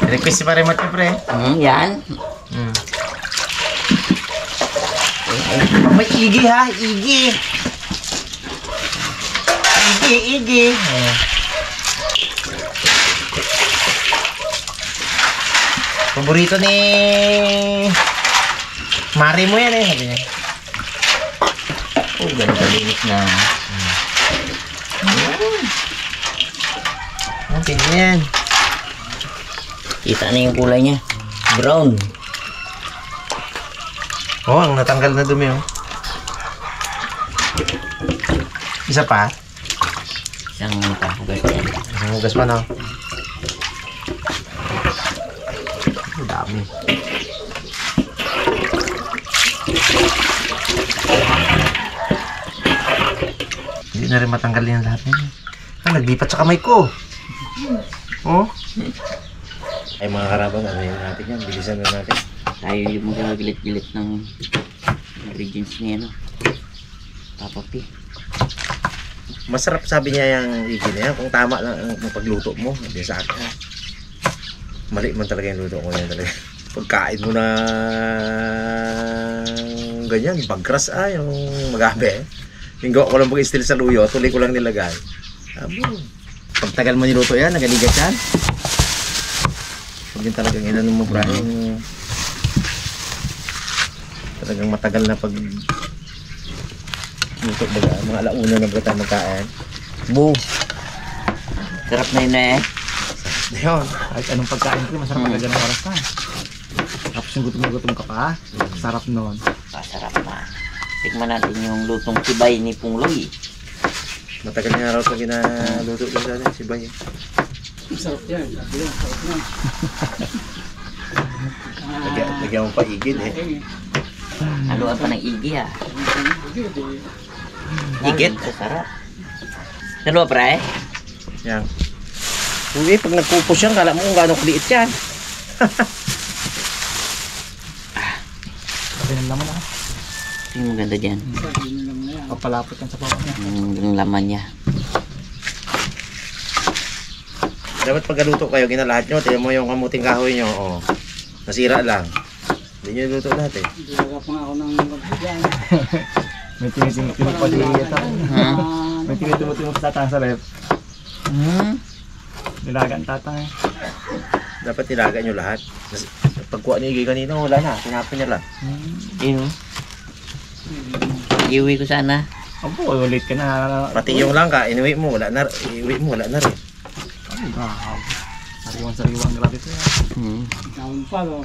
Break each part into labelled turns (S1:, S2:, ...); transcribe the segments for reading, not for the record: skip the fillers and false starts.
S1: Request si pare Mat pre.
S2: Yan.
S1: May igi ha, igi. Igi. Paborito ni Mari mo yan sabi niya.
S2: Oh, ganun kalinis na.
S1: Tingnan yan.
S2: Kita na yung kulay niya. Brown.
S1: Oh, ang natanggal na dumi oh. Isa pa?
S2: Isang kahugas yan.
S1: Isang hugas pa no? Ang dami. Hindi na rin matanggal yan lahat niya. Naglipat sa kamay ko. Oh. Ay mga karabang, ano yun natin yan? Bilisan na natin.
S2: Tayo yung magagilit-gilit ng ingredients niya, no? Papa P.
S1: Masarap sabi niya yung igi na yan. Kung tama lang ang pagluto mo. Hindi sa akin. Mali man talaga yung luto ko yan talaga. Pagkain mo na ganyan, bagras yung magabe. Yung gawa ko lang pag-stil sa luyo, tuloy ko lang nilagay. Pagtagal mo niluto yan, nagaligat yan. Pag yun talagang inanong mo Brian, talagang matagal na pag luto baga, mga alauna na baga tayo magkain.
S2: Boo! Sarap na yun eh.
S1: Yun, kahit anong pagkain ko, masarap agad ng oras na. Tapos yung gutom ka pa, sarap nun.
S2: Masarap na. Tikman natin yung lutong sibay ni Pungloy.
S1: Matagal na raw ito ginaluto ko sa atin, si Bay.
S3: Sarap yan. Sarap yan.
S1: Lagyan mo pa igid eh.
S2: Haluan pa ng igi ah.
S1: Igit?
S2: Sarap. Dalawa pre?
S1: Yan. Uy, pag nagpupos yan, kala mo kung gano'ng liit yan. Sabi ng laman ah.
S2: Ito yung maganda dyan.
S1: Papalapot yan sa bawang niya.
S2: Yung laman niya.
S1: Dapat pagkaluto kayo, ginalahat nyo. Tignan mo yung kamuting kahoy nyo. Oh. Nasira lang. Hindi nyo luto lahat eh.
S3: Ilaga pa nga ako ng magbigyan.
S1: May tinitingin pa din ito. May tinitingin pa tatang sa rep. Nilaga ang tatang eh. Dapat nilaga nyo lahat. Pagkuha ni Iggy kanina, wala na. Tinapin niya lang.
S2: Yun. Iuwi ko sana.
S1: Opo, ulit ka na. Pati yung lang ka, inuwi mo, wala na. Iuwi mo, wala na rin. Ay, grabe. Sariwang grabe ito yan.
S3: Taon pa lo.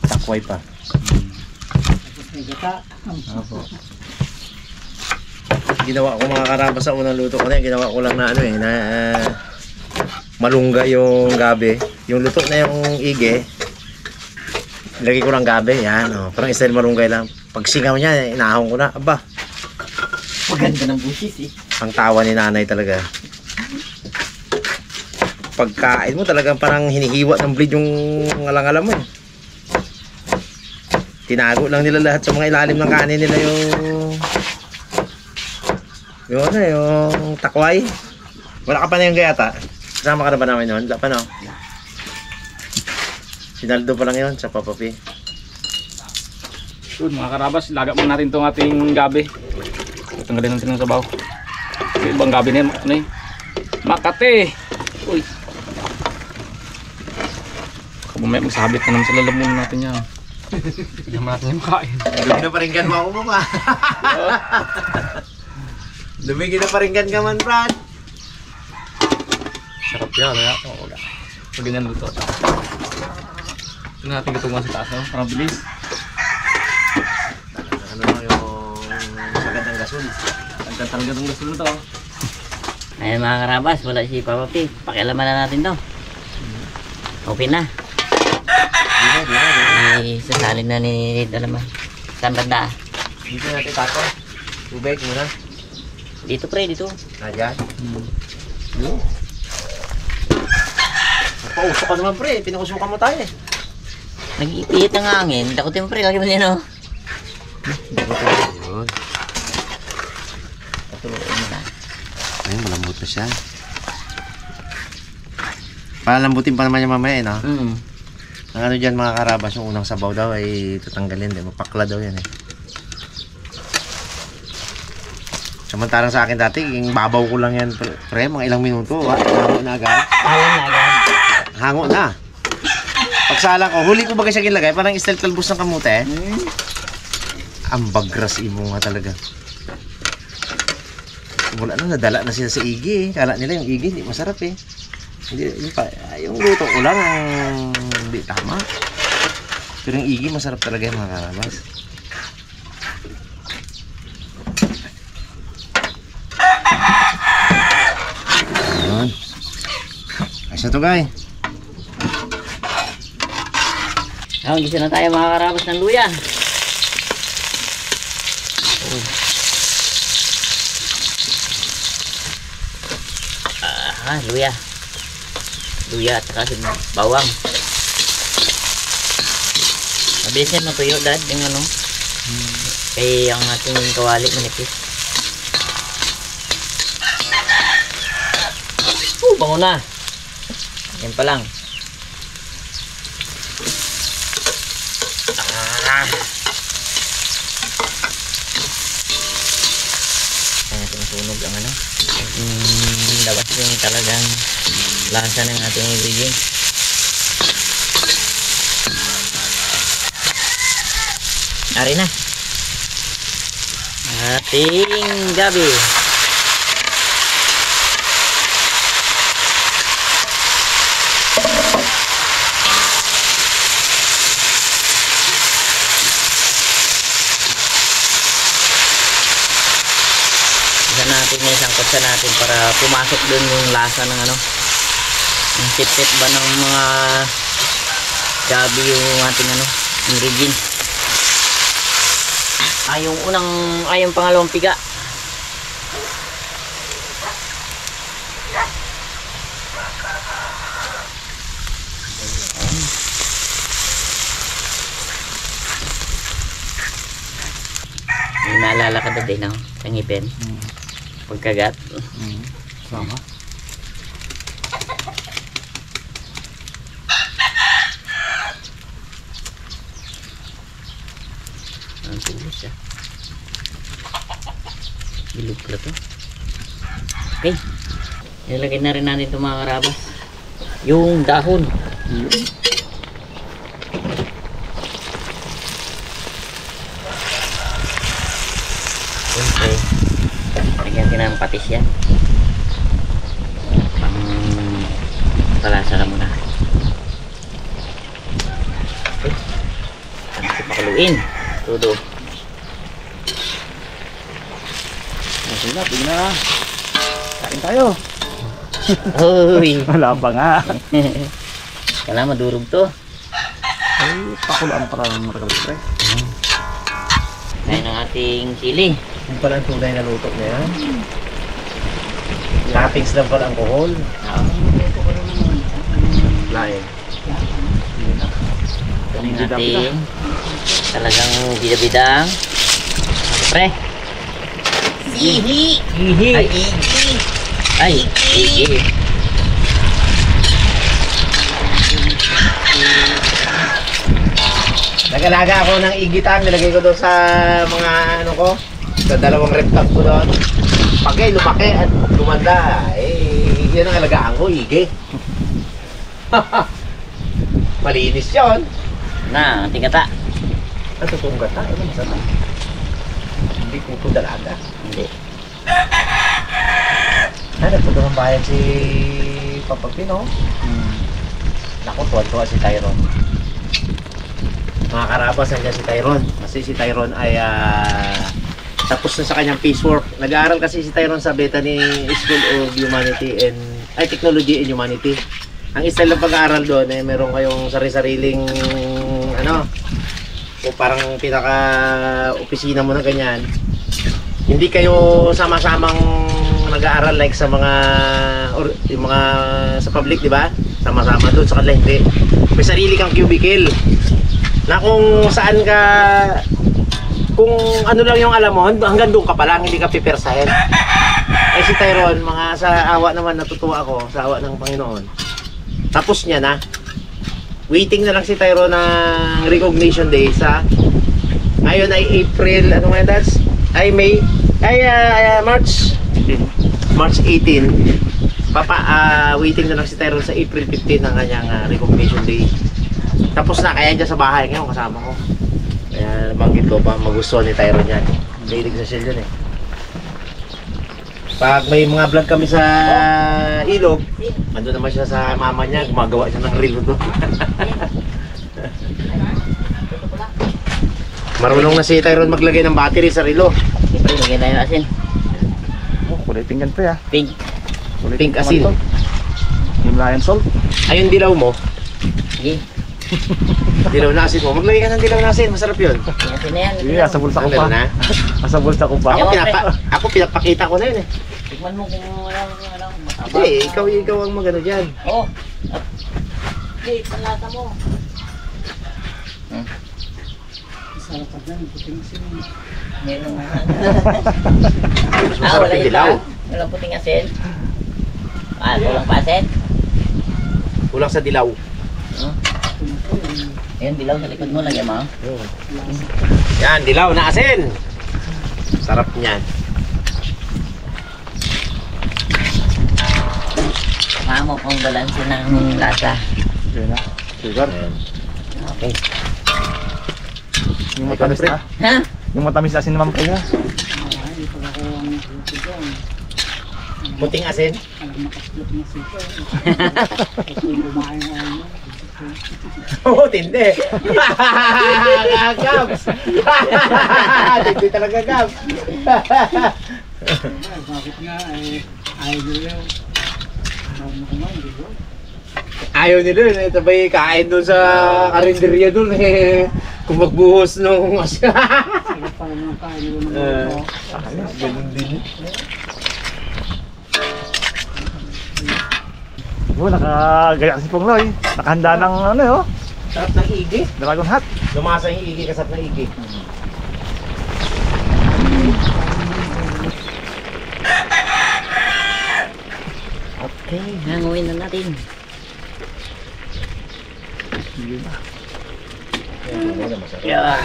S1: Takway pa.
S3: Tapos may gata.
S1: Opo. Ginawa ko mga karabas sa unang luto ko na yun. Ginawa ko lang na ano eh, na malungga yung gabi. Yung luto na yung ige, lagay ko lang gabi, yan. Oh. Parang style malunggay lang. Pag singaw niya, inahon ko na. Aba,
S2: Maganda ng busis eh.
S1: ang tawa ni nanay talaga. Pagkain mo talagang parang hinihiwa ng blade yung alang-alam mo eh. Tinago lang nila lahat sa mga ilalim ng kanin nila yung takway. Wala ka pa na yung gayata. Kasama ka na ba namin yun? Wala pa no? Sinaldo pa lang yun sa Papa P.
S3: Yun mga karabas, laga mo natin itong ating gabi. Tanggalin natin ng sabaw. Yung ibang gabi na yun, ano yun? Makate! Uy! Kamamaya magsabit na naman sa lalamunan natin yan. Tignan natin yung kain.
S1: Dumi na paringgan mo ako mo ka. Dumi na paringgan ka man, Brad.
S3: Sarap yan, kaya. Oo, pag ganyan luto. Ito natin gatungan sa taas, no? Parang bilis.
S1: Ano yung sagad ng gasol.
S3: Ang talaga itong gusto na to.
S2: Ayan mga karabas, wala si Papa P. Pakialaman na natin to. Okay na. Sasalin na ni Dalaman. Saan banda?
S1: Dito natin tato. Tubig muna.
S2: Dito pre, dito.
S1: Nadyan. Pausok ka naman pre. Pinukusukan mo tayo eh.
S2: Nag-iipit ang hangin. Dakutin mo pre, lagi mo din o.
S1: Yun.
S2: Patuloy mo na.
S1: Ayun, malambot na siya. Palambutin pa naman yung mamaya, no?
S2: Mm.
S1: Ang ano dyan mga karabas, yung unang sabaw daw ay tatanggalin, mapakla daw yan eh. Samantarang sa akin dati, yung babaw ko lang yan, pre, mga ilang minuto, hango na agad.
S2: Alam na agad.
S1: Hango na. Pagsalang ko, huli ko bagay siya kinlagay, parang style kalbus ng kamute. Ang bagras imo nga talaga. Wala na, nadala na sila sa igi eh. Kala nila yung igi, hindi masarap eh. Hindi, yung luto ko lang ang hindi tama. Pero yung igi masarap talaga yung mga karabas. Ayan. Ayos na to guys.
S2: Gisa na tayo mga karabas ng luya. Luya. Luya at saka bawang. Mabilis yan matuyo dad yung ano. Kaya ang ating kawali manipis. Bango na. Yan pa lang. Kaya natin masunog ang ano. Labas yung talagang lasa ng ating ingredients. Ari na ating gabi. Natin yung sangkot sa natin para pumasok dun yung lasa ng ano, yung tip-tip ba ng mga gabi yung ating ano, ingredients. Yung pangalawang piga. May naalala ka din no? Sa ngipin. Pagkagat.
S3: Sama.
S2: Ang tulos siya. Bilog pala to. Okay. Nilagay na rin natin itong mga karabas. Yung dahon. Okay. Lagyan natin ng patis yan. Pang palasa na muna. Okay. Natin pakaluin. Todo.
S3: Sige na, tingnan na. Kain tayo.
S2: Uy.
S3: Wala pa nga.
S2: Kala madurog to.
S3: Ay, pakulaan para maragal pre.
S2: Kain ng ating sili.
S1: Yung pala ang tunay na luto na yan. Toppings lang pala ang alcohol. Lain.
S2: Ito na yung ating talagang bida-bidang pre. Ihi! Ihi! Ay, ihi! Ay, ihi!
S1: Nag-alaga ako ng igitan, nilagay ko doon sa mga ano ko, sa dalawang reptop ko doon. Pagay, lumaki at lumanda, yan ang alagaan ko, igi. Malinis yun.
S2: Na, ating kata.
S1: Ang totoong gata, masarap. Hindi kuto dalaga.
S2: Hindi.
S1: Nagpunta ng bayan si Papa Pino. Naku, tuwan-tuwa si Tyrone. Mga karabas, nandiyan si Tyrone. Kasi si Tyrone ay tapos na sa kanyang piecework. Nag-aaral kasi si Tyrone sa Bethany School of Technology and Humanity. Ang style ng pag-aaral doon ay meron kayong sari-sariling ano, o parang pinaka-opisina mo na ganyan. Hindi kayo sama-samang nag-aaral like sa mga yung mga sa public, di ba? Sama-sama doon, sa kanila hindi. May sarili kang cubicle na kung saan ka, kung ano lang yung alam mo, hanggang doon ka pa lang, hindi ka pipersahin. Eh si Tyrone, mga sa awa naman natutuwa ako, sa awa ng Panginoon. Tapos niya na. Waiting na lang si Tyrone ng recognition day sa ngayon ay April, ano nga that's? Ay May, March 18. Waiting na lang si Tyrone sa April 15 ng kanyang recognition day. Tapos na, kaya dyan sa bahay ngayon kasama ko. Kaya nabanggit ko pa, magustuhan ni Tyrone yan. Dahilig sa shell yan eh. Pag may mga vlog kami sa ilog, ando naman siya sa mama niya, gumagawa siya ng reel doon. Marunong na si Tyrone maglagay ng battery sa relo.
S2: Siyempre, lagyan tayo ng asin.
S3: Oh, kulay pink yan pre ah.
S2: Pink.
S3: Kulay
S1: Pink
S3: naman
S1: asin.
S3: to. Himalayan salt.
S1: Ayun dilaw mo,
S2: Sige.
S1: dilaw na asin mo. Maglagay ka ng dilaw na asin, masarap yun.
S2: Yung asin na yan.
S3: Sige, asa bulsa ko
S1: Ang
S3: pa.
S1: na.
S3: Asa bulsa ko pa.
S1: Ako pinapakita ko na yun eh.
S2: Tikman mo kung ano, mataba.
S1: Hindi, ikaw ang magano dyan.
S2: Oo. Sige, panlata mo. Meron na.
S1: Mas masarap yung dilaw.
S2: Walang puting asin. Walang pa asin.
S1: Kulang sa dilaw.
S2: Ayun, dilaw sa likod mo, lagyan mo.
S1: Yan, dilaw na asin. Sarap niyan.
S2: Samahan mo pang balanse ng lasa.
S3: Okay na. Sugar.
S2: Okay.
S3: Yung matamis na.
S2: Ha?
S3: Yung matamis na asin naman pre ha.
S1: Puting asin. Oo, tindi. Gabs. Tindi talaga, Gabs.
S4: Bakit nga ayaw nila
S1: Ayaw nila yun eh. Sabay kain doon sa karinderya doon eh. Kung magbuhos nung asya.
S4: sarap pa naman kain nila ng mga
S1: Ganun din.
S3: Oh, nakagaya si Pongloy. Nakahanda ng ano yo.
S1: Sarap ng igi.
S3: Dragon hat.
S1: Lumasa yung igi, kasap ng igi.
S2: Okay, hanguin na natin. Yeah.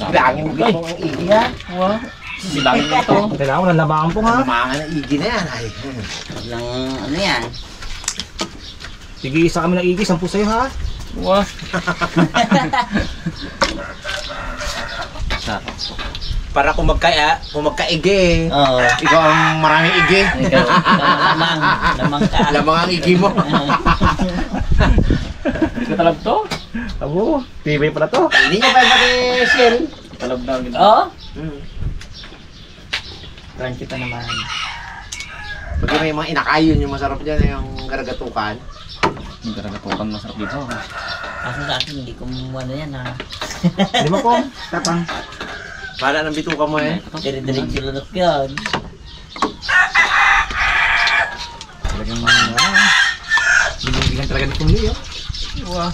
S1: Bilangin mo ang igi ha.
S2: Wow.
S3: Bilangin mo ito. Kailangan mo ng labakan po ha.
S1: Lumangan ng igi na yan. Ay.
S2: Walang ano yan.
S3: Sige, isa kami ng igi. 10 sa'yo ha.
S2: Wow.
S1: Para kung magkaigi,
S2: Oo.
S1: ikaw ang maraming igi.
S2: Ikaw, lamang. Lamang ka.
S1: Lamang ang igi mo.
S3: Katalab to? Abo, tibay pala to.
S1: Hindi nyo pa yung pati shell.
S3: Katalab na.
S2: Oo.
S3: Thank kita naman.
S1: Pag may mga inakayon yung masarap dyan, yung garagatukan.
S3: Hindi talaga po kang masarap dito.
S2: Kaso sa akin, hindi ko ano yan ha.
S3: Hindi mo po. Tapang.
S1: Para ng bituka mo eh.
S2: Dire-diretso lunok yun.
S3: Talagang binibigyan talaga ni Pongloy oh. Wow.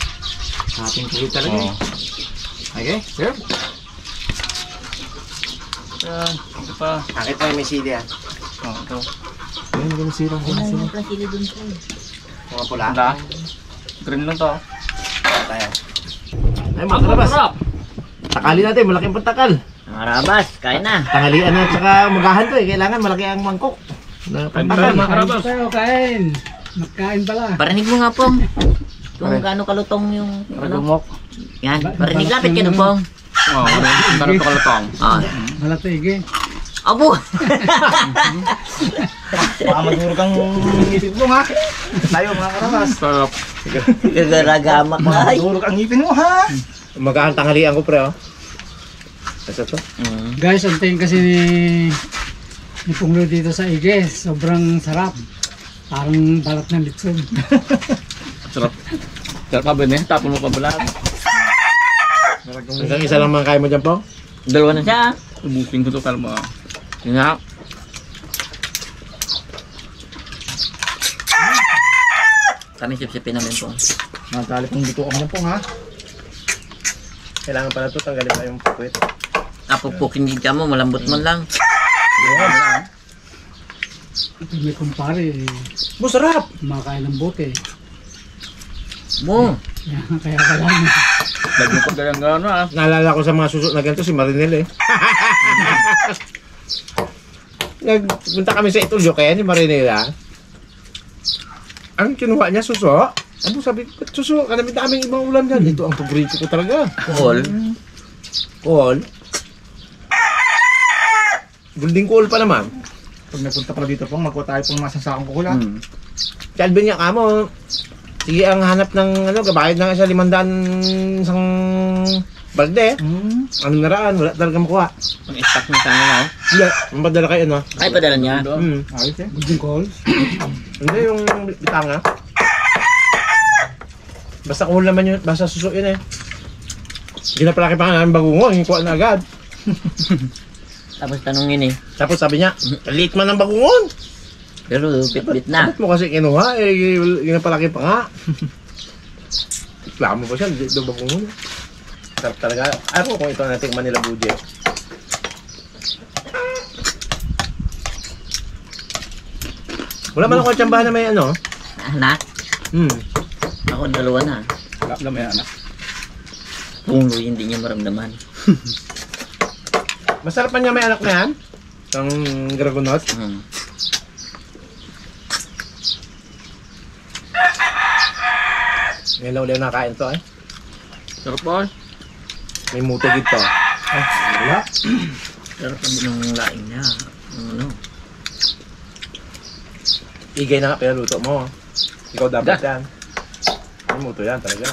S3: Ating kulit talaga eh. Okay, sir. Yan, ito pa.
S1: Akit mo yung may sili ah.
S3: Oh, ito. Ayun, magandang sirang.
S2: Wala yung pala sili dun ko.
S1: Mga pula.
S3: Wala. Green lang to.
S1: Tayo. Ay mga karabas. Takali natin, malaking pantakal.
S2: Mga rabas, kain na.
S1: Tangalian na at saka magahan to eh. Kailangan malaki ang mangkok. Na pantakal.
S4: Pero kain. Magkain pala.
S2: Parinig mo nga pong. Kung gaano kalutong yung ano.
S3: Ragumok.
S2: Yan, parinig lapit ka na pong.
S3: Oh, meron to kalutong.
S2: Ah.
S4: Malatigi.
S2: Abo!
S3: Baka madurog ang ngipin mo ha. Tayo mga karabas. Sarap.
S2: Gagaragamak na. Ay.
S3: Madurog ang ngipin mo ha.
S1: Magahan tanghalian ko pre oh. Ito to.
S4: Guys, ang tingin kasi ni Pongloy dito sa Ige. Sobrang sarap. Parang balat ng litson.
S3: Sarap. Sarap pa ba niya? Tapon mo pa pala.
S1: Hanggang isa lang mga kaya mo dyan po?
S2: Dalawa na siya.
S3: Ubusin ko to kalma. Yun nga.
S2: Kami sip-sipin namin po.
S3: Nagkalit ng dito kami po ha.
S1: Kailangan pala ito tanggalin pa yung pukwit.
S2: Apupuk hindi ka mo, malambot man lang.
S4: Ito may kumpare,
S1: Masarap!
S4: kumakain ng bote.
S2: Mo.
S4: Kaya kailangan.
S3: Naglupag ka lang gano'n ah.
S1: Naalala ko sa mga suso na ganito si Marinel eh. Nagpunta kami sa Itulyo kaya ni Marinel ah. Ang kinuha niya suso. Ano sabi ko, suso, daming ibang ulam dyan. Ito ang paborito ko talaga.
S2: Cool.
S1: Kool. Golden kool pa naman.
S5: Pag napunta pala dito pong, magkuha tayo pong masasakang kukula.
S1: Calvin niya kamo. Sige ang hanap ng gabayad ng isa 500 isang balde. Ano naraan, wala talaga makuha.
S2: Pang-stock niya sana na.
S1: Hindi, mapadala kayo no.
S2: Ay, padala niya.
S5: Ayos eh.
S4: Golden calls.
S1: Hindi yung bitanga. Basta kung naman yun, basta suso yun eh. Ginapalaki pa nga namin bagungon, yung kuha na agad.
S2: Tapos tanongin eh.
S1: Tapos sabi niya, liit man ang bagungon.
S2: Pero bit-bit na.
S1: Ba't mo kasi kinuha eh, ginapalaki pa nga. Reklamo pa siya, liit daw bagungon. Sarap talaga. Ako kung ito nating Manila Budget. Wala man ako tsambahan na may ano.
S2: Anak. Ako dalawa na.
S3: Alam yan anak.
S2: Puno hindi niya maramdaman.
S1: Masarap man niya may anak na yan. Ang Dragonot. Ngayon lang ulit nakain to eh.
S3: Sarap ba?
S1: May muto dito. Wala.
S2: Pero kami nung laing niya. Ano?
S1: Igay na nga pero luto mo. Ikaw dapat yan. May muto yan talaga.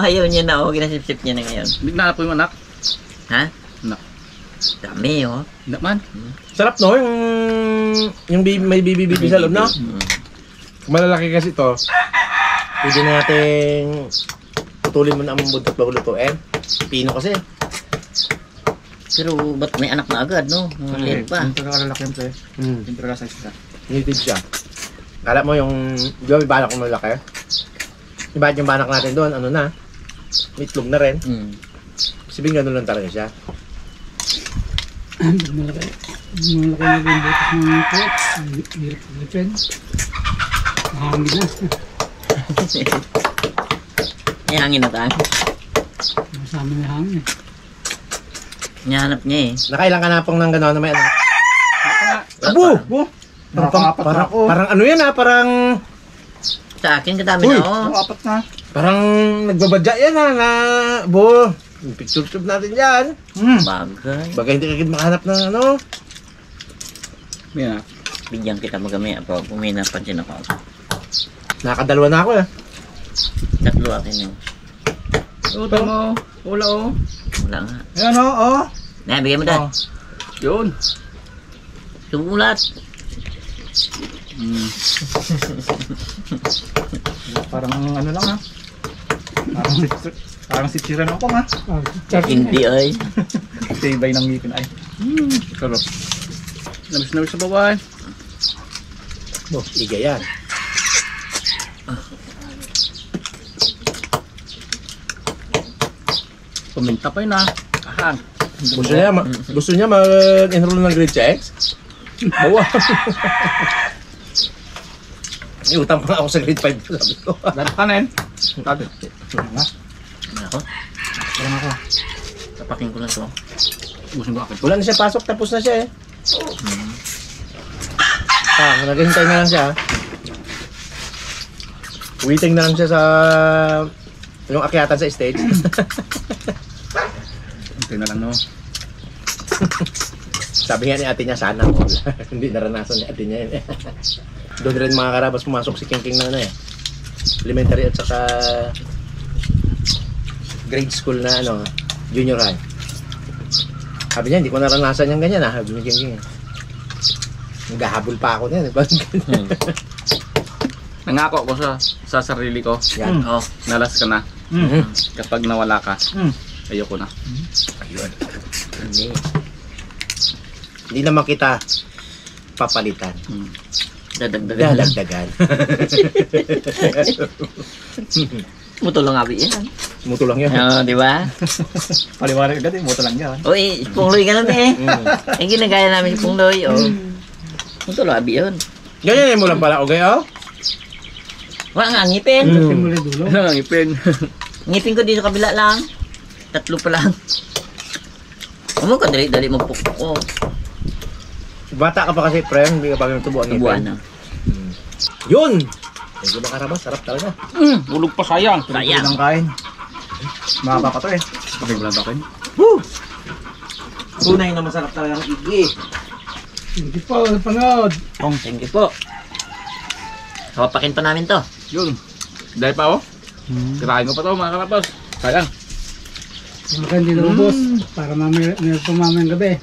S2: Ayaw niya na. Oh, ginasip-sip niya na ngayon.
S3: Bigla na po yung anak.
S2: Ha?
S3: Anak.
S2: Dami oh.
S3: Anak man.
S1: Sarap no yung may bibi sa loob no? Kung malalaki kasi to, pwede nating putulin mo na ang buntot bago lutuin. Pino kasi.
S2: Pero ba't may anak na agad no? Maliit pa.
S5: Yung pagkakalaki yan pre. Yung talaga size ka.
S1: Native siya. Kala mo yung, di ba may banak kong malaki? Iba yung banak natin doon, ano na? May itlog na rin. Sabihin gano'n lang talaga siya.
S4: Malaki. Malaki na yung bote ng pot. Hirap paglipin. Mahangin na.
S2: May hangin na tayo.
S4: Masama yung hangin.
S2: Hinahanap niya eh.
S1: Nakailang ka na pong ng gano'n na may anak?
S2: Abo!
S1: Parang ano yan parang
S2: Sa akin kadami
S1: Uy!
S2: na oh.
S5: Apat na.
S1: parang nagbabadya yan na picture tube natin yan.
S2: Bagay.
S1: Bagay hindi kagad makahanap ng ano.
S3: Yan ah.
S2: Bigyan kita magamaya pa. Kung may napansin ako.
S1: Nakadalawa na ako eh.
S2: Tatlo akin yun.
S3: Utang mo. Wala oh.
S2: Wala nga.
S5: Ayan o, oh.
S2: Na, bigyan mo dad.
S3: Yun.
S2: Sumulat.
S5: Parang ano lang ha. Parang si Chiran ako ha.
S2: Hindi ay.
S5: Tibay ng ngipin ay.
S3: Sarap. Nabis sa babae.
S1: Iga yan.
S3: Puminta pa yun ah. Ahang.
S1: Gusto niya mag-enroll ng grade 6? Bawa. Iutang pa nga ako sa grade 5 sabi ko.
S3: Lahat kanin.
S2: Ako.
S5: Parang ako.
S2: Tapakin ko na to.
S3: Gusto ko akin.
S1: Wala na siya pasok, tapos na siya eh. Naghintay na lang siya. Waiting na lang siya sa yung akyatan sa stage.
S3: Hintay na lang no.
S1: Sabi nga ni ate niya, sana all. Hindi naranasan ni ate niya yun eh. Doon rin mga karabas pumasok si King King na ano eh. Elementary at saka grade school na ano, junior high. Sabi niya, hindi ko naranasan yung ganyan ah. Sabi ni King King. Naghahabol pa ako niyan.
S3: Nangako ko sa sarili ko.
S1: Yan.
S2: Oh.
S3: Nalas ka na. Kapag nawala ka, ayoko na.
S1: Ayun.
S2: Hindi.
S1: Hindi naman kita papalitan.
S2: Dadagdagan.
S1: Dadagdagan.
S2: Muto lang abi yan.
S1: Muto lang yan.
S2: Oo, di ba?
S5: Paliwanag agad eh, moto lang yan.
S2: Uy, Pungloy ka lang eh. Ang ginagaya namin si Pungloy. Oh. Ito labi yun.
S1: Ganyan mo lang pala, okay, oh?
S2: Wala nga, ngipin.
S4: Simula dulo.
S3: Ano ang ipin?
S2: Ngipin ko dito kabila lang. 3 pa lang. Ano ka, dali-dali magpukpuk ko.
S1: Bata ka pa kasi, friend, hindi ka pa tubuan ng
S2: Tubuan na.
S1: Yun! Medyo makarabas, sarap talaga.
S3: Bulog pa sayang.
S2: Sayang.
S5: Ang kain. Makaka pa to eh. Paglabakin.
S1: Woo! Tunay na masarap talaga ang igi.
S4: Hindi po, napanood.
S2: Thank you po. Kapapakin pa namin to.
S3: Yun. Dahil pa oh. Kirain ko pa to mga karabas. Sayang.
S4: Yung maganda nilubos. Para mamaya, meron pa mamayang gabi.